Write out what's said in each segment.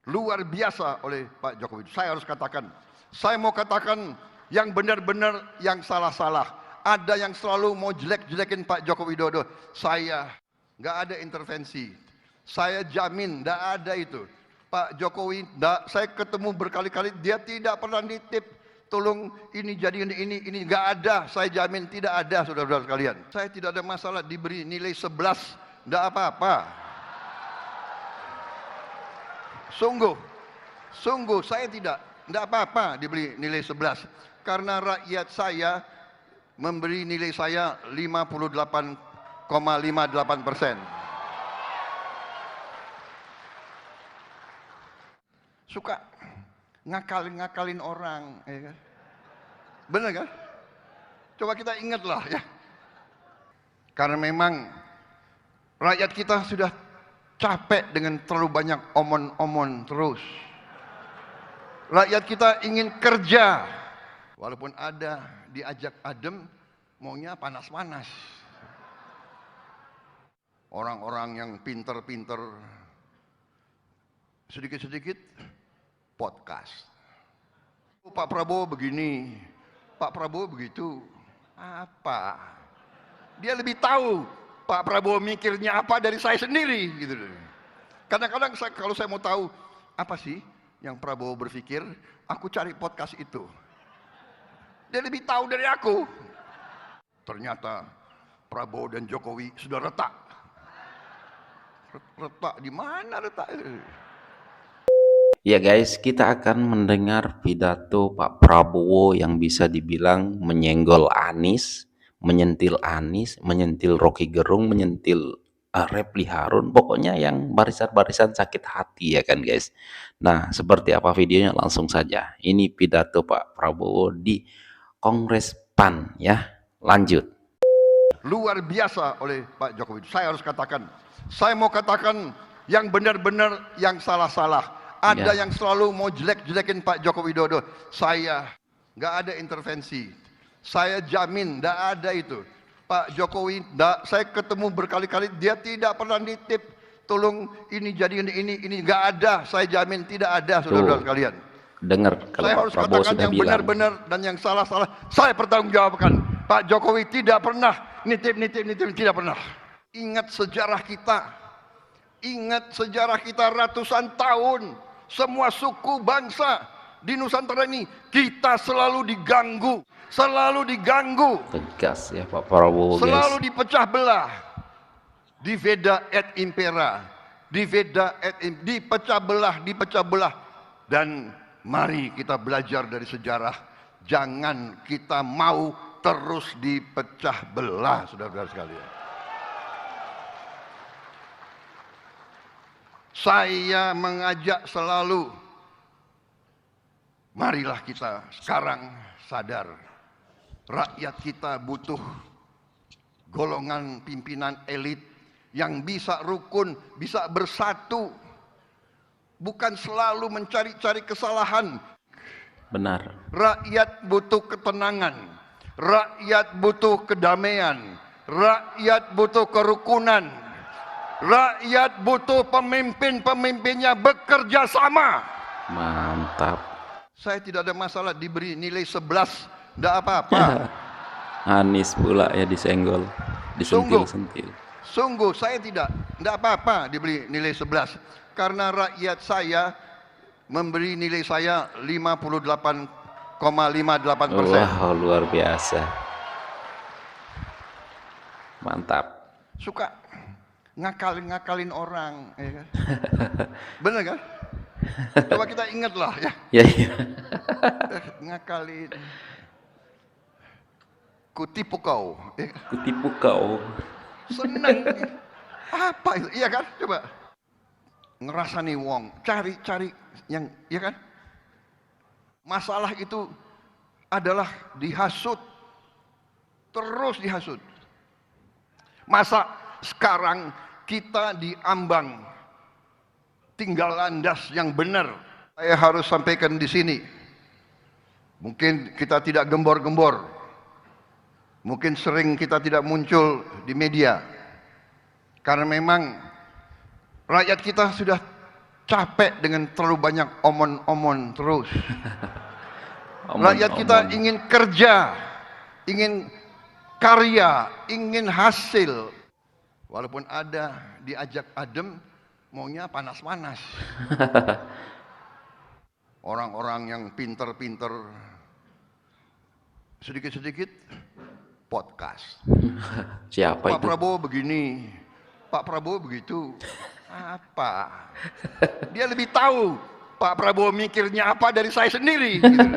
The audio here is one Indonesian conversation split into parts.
luar biasa oleh Pak Jokowi. Saya harus katakan, saya mau katakan yang benar-benar, yang salah-salah. Ada yang selalu mau jelek-jelekin Pak Joko Widodo. Saya nggak ada intervensi. Saya jamin nggak ada itu. Pak Jokowi, saya ketemu berkali-kali, dia tidak pernah nitip. Tolong ini jadi ini nggak ada. Saya jamin tidak ada, saudara-saudara sekalian. Saya tidak ada masalah diberi nilai 11, nggak apa-apa. Sungguh saya tidak apa-apa diberi nilai 11 karena rakyat saya memberi nilai saya 58,58%. Suka ngakalin orang, ya kan? Benar kan? Coba kita ingatlah ya. Karena memang rakyat kita sudah capek dengan terlalu banyak omon-omon terus. Rakyat kita ingin kerja, walaupun ada diajak adem, maunya panas-panas. Orang-orang yang pinter-pinter, sedikit-sedikit podcast. Pak Prabowo begini, Pak Prabowo begitu. Apa? Dia lebih tahu Pak Prabowo mikirnya apa dari saya sendiri, gitu. Kadang-kadang kalau saya mau tahu apa sih yang Prabowo berpikir, aku cari podcast itu. Dia lebih tahu dari aku. Ternyata Prabowo dan Jokowi sudah retak. Retak di mana retak? Ya guys, kita akan mendengar pidato Pak Prabowo yang bisa dibilang menyenggol Anies, menyentil Rocky Gerung, menyentil Refly Harun, pokoknya yang barisan-barisan sakit hati ya kan guys. Nah, seperti apa videonya langsung saja. Ini pidato Pak Prabowo di Kongres PAN ya. Lanjut. Luar biasa oleh Pak Jokowi. Saya harus katakan, saya mau katakan yang benar-benar, yang salah-salah. Ada yang selalu mau jelek-jelekin Pak Joko Widodo. Saya nggak ada intervensi. Saya jamin nggak ada itu. Pak Jokowi, saya ketemu berkali-kali, dia tidak pernah nitip. Tolong ini jadi ini nggak ada. Saya jamin tidak ada, saudara-saudara sekalian. Dengar kalau saya Pak harus Prabowo katakan sudah yang bilang benar-benar dan yang salah-salah. Saya pertanggungjawabkan. Pak Jokowi tidak pernah nitip, tidak pernah. Ingat sejarah kita. Ingat sejarah kita ratusan tahun. Semua suku bangsa di Nusantara ini kita selalu diganggu, tegas ya Pak Prabowo, selalu guys. dipecah belah, diveda et impera, dipecah belah, dan mari kita belajar dari sejarah, jangan kita mau terus dipecah belah, saudara-saudara sekalian. Saya mengajak selalu, marilah kita sekarang sadar, rakyat kita butuh golongan pimpinan elit yang bisa rukun, bisa bersatu, bukan selalu mencari-cari kesalahan. Benar. Rakyat butuh ketenangan, rakyat butuh kedamaian, rakyat butuh kerukunan. Rakyat butuh pemimpin-pemimpinnya bekerja sama. Mantap. Saya tidak ada masalah diberi nilai 11, enggak apa-apa. Anies pula ya disenggol, disentil-sentil. Sungguh saya enggak apa-apa diberi nilai 11 karena rakyat saya memberi nilai saya 58,58%. Wow, luar biasa. Mantap. Suka ngakalin orang, ya kan? Bener kan? Coba kita ingatlah ya. Ya. Ngakalin. Kutipu kau. Ya. Kutipu kau. Seneng. Apa itu? Iya kan? Coba. Ngerasani wong. Cari yang, ya kan? Masalah itu adalah dihasut. Terus dihasut. Masa sekarang kita diambang tinggal landas yang benar. Saya harus sampaikan di sini. Mungkin kita tidak gembor-gembor. Mungkin sering kita tidak muncul di media. Karena memang rakyat kita sudah capek dengan terlalu banyak omon-omon terus. Rakyat Omong-omong. kita ingin kerja, ingin karya, ingin hasil. Walaupun ada diajak adem, maunya panas-panas. Orang-orang yang pinter-pinter, sedikit-sedikit podcast. Siapa Pak itu? Prabowo begini, Pak Prabowo begitu. Apa? Dia lebih tahu Pak Prabowo mikirnya apa dari saya sendiri. Gitu.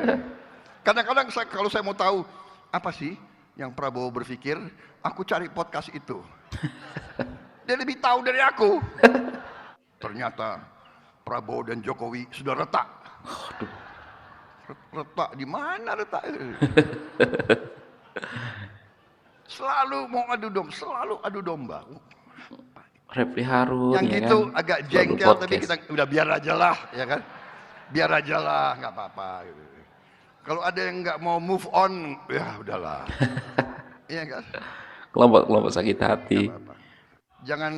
Kadang-kadang kalau saya mau tahu apa sih yang Prabowo berpikir, aku cari podcast itu. Dia lebih tahu dari aku. Ternyata Prabowo dan Jokowi sudah retak. Retak di mana retak? Selalu mau selalu adu domba. Refli Harun Yang ya gitu kan? agak Selalu jengkel tapi podcast. kita udah biar aja lah, ya kan? Biar aja lah, nggak apa-apa. Gitu. Kalau ada yang nggak mau move on, ya udahlah. Iya kan? Kelompok-kelompok sakit hati. Nggak apa-apa. Jangan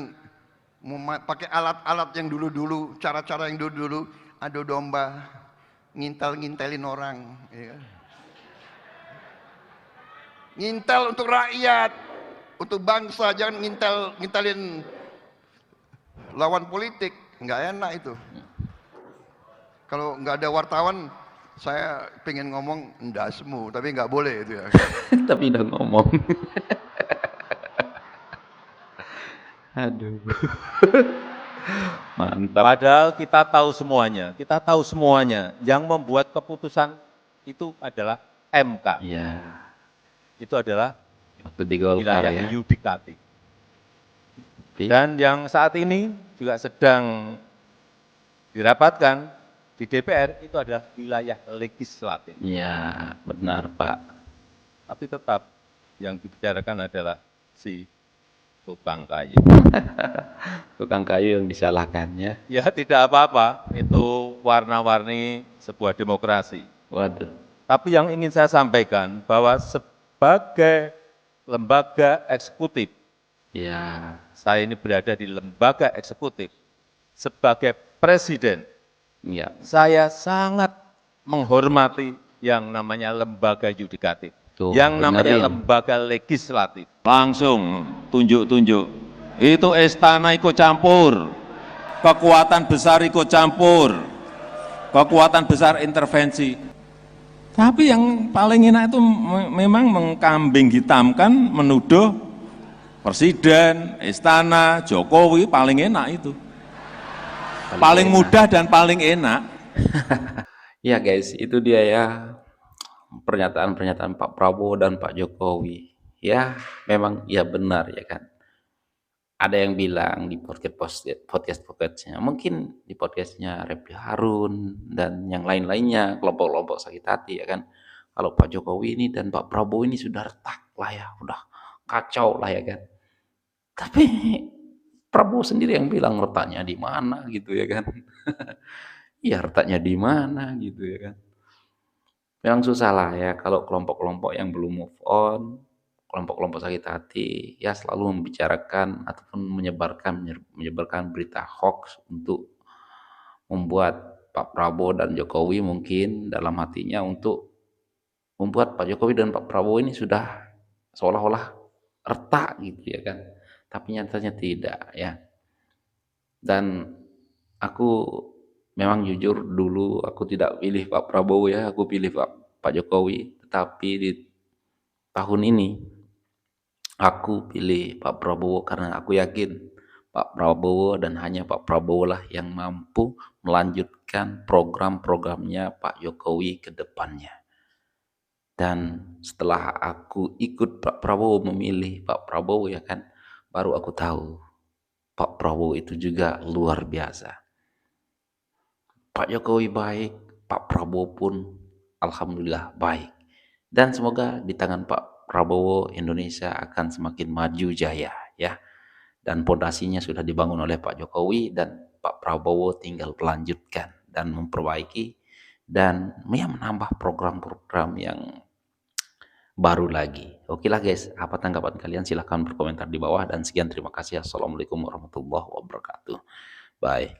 pakai alat-alat yang dulu-dulu, cara-cara yang dulu-dulu, adu domba, ngintel-ngintelin orang. Ya kan? Ngintel untuk rakyat, untuk bangsa, jangan ngintelin lawan politik, nggak enak itu. Kalau nggak ada wartawan, saya pengen ngomong ndasmu, tapi nggak boleh itu ya. Tapi udah ngomong. Aduh. Mantap. Padahal kita tahu semuanya. Yang membuat keputusan itu adalah MK. Iya. Itu adalah Waktu di Golkar wilayah ya. yudikatif. Tapi, Dan yang saat ini juga sedang dirapatkan di DPR itu adalah wilayah legislatif. ya benar Pak. Tapi tetap yang dibicarakan adalah si tukang kayu. Tukang kayu yang disalahkannya. Ya tidak apa-apa, itu warna-warni sebuah demokrasi. Waduh. Tapi yang ingin saya sampaikan bahwa sebagai lembaga eksekutif, Ya. saya ini berada di lembaga eksekutif, sebagai presiden, Ya. saya sangat menghormati yang namanya lembaga yudikatif, Tuh, yang namanya benerin. lembaga legislatif. Langsung tunjuk-tunjuk, itu istana ikut campur, kekuatan besar ikut campur, kekuatan besar intervensi. Tapi yang paling enak itu memang mengkambing hitamkan, menuduh presiden, istana, Jokowi paling enak itu. Paling enak. mudah dan paling enak. Ya guys, itu dia ya pernyataan-pernyataan Pak Prabowo dan Pak Jokowi. Ya, memang ya benar ya kan. Ada yang bilang di podcast-podcastnya, mungkin di podcastnya Refli Harun dan yang lain-lainnya, kelompok-kelompok sakit hati ya kan. Kalau Pak Jokowi ini dan Pak Prabowo ini sudah retak lah ya, udah kacau lah ya kan. Tapi Prabowo sendiri yang bilang retaknya di mana gitu ya kan. Iya retaknya di mana gitu ya kan. Memang susah lah ya kalau kelompok-kelompok yang belum move on, kelompok-kelompok sakit hati ya selalu membicarakan ataupun menyebarkan berita hoax untuk membuat Pak Prabowo dan Jokowi mungkin dalam hatinya untuk membuat Pak Jokowi dan Pak Prabowo ini sudah seolah-olah retak gitu ya kan. Tapi nyatanya tidak ya. Dan aku memang jujur dulu aku tidak pilih Pak Prabowo ya, aku pilih Pak Jokowi. Tetapi di tahun ini aku pilih Pak Prabowo karena aku yakin Pak Prabowo dan hanya Pak Prabowo lah yang mampu melanjutkan program-programnya Pak Jokowi ke depannya. Dan setelah aku ikut Pak Prabowo memilih Pak Prabowo ya kan, baru aku tahu Pak Prabowo itu juga luar biasa. Pak Jokowi baik, Pak Prabowo pun alhamdulillah baik. Dan semoga di tangan Pak Prabowo Indonesia akan semakin maju jaya ya. Dan pondasinya sudah dibangun oleh Pak Jokowi dan Pak Prabowo tinggal melanjutkan dan memperbaiki dan ya menambah program-program yang baru lagi. Oke lah guys, apa tanggapan kalian? Silahkan berkomentar di bawah dan sekian terima kasih. Assalamualaikum warahmatullahi wabarakatuh. Bye.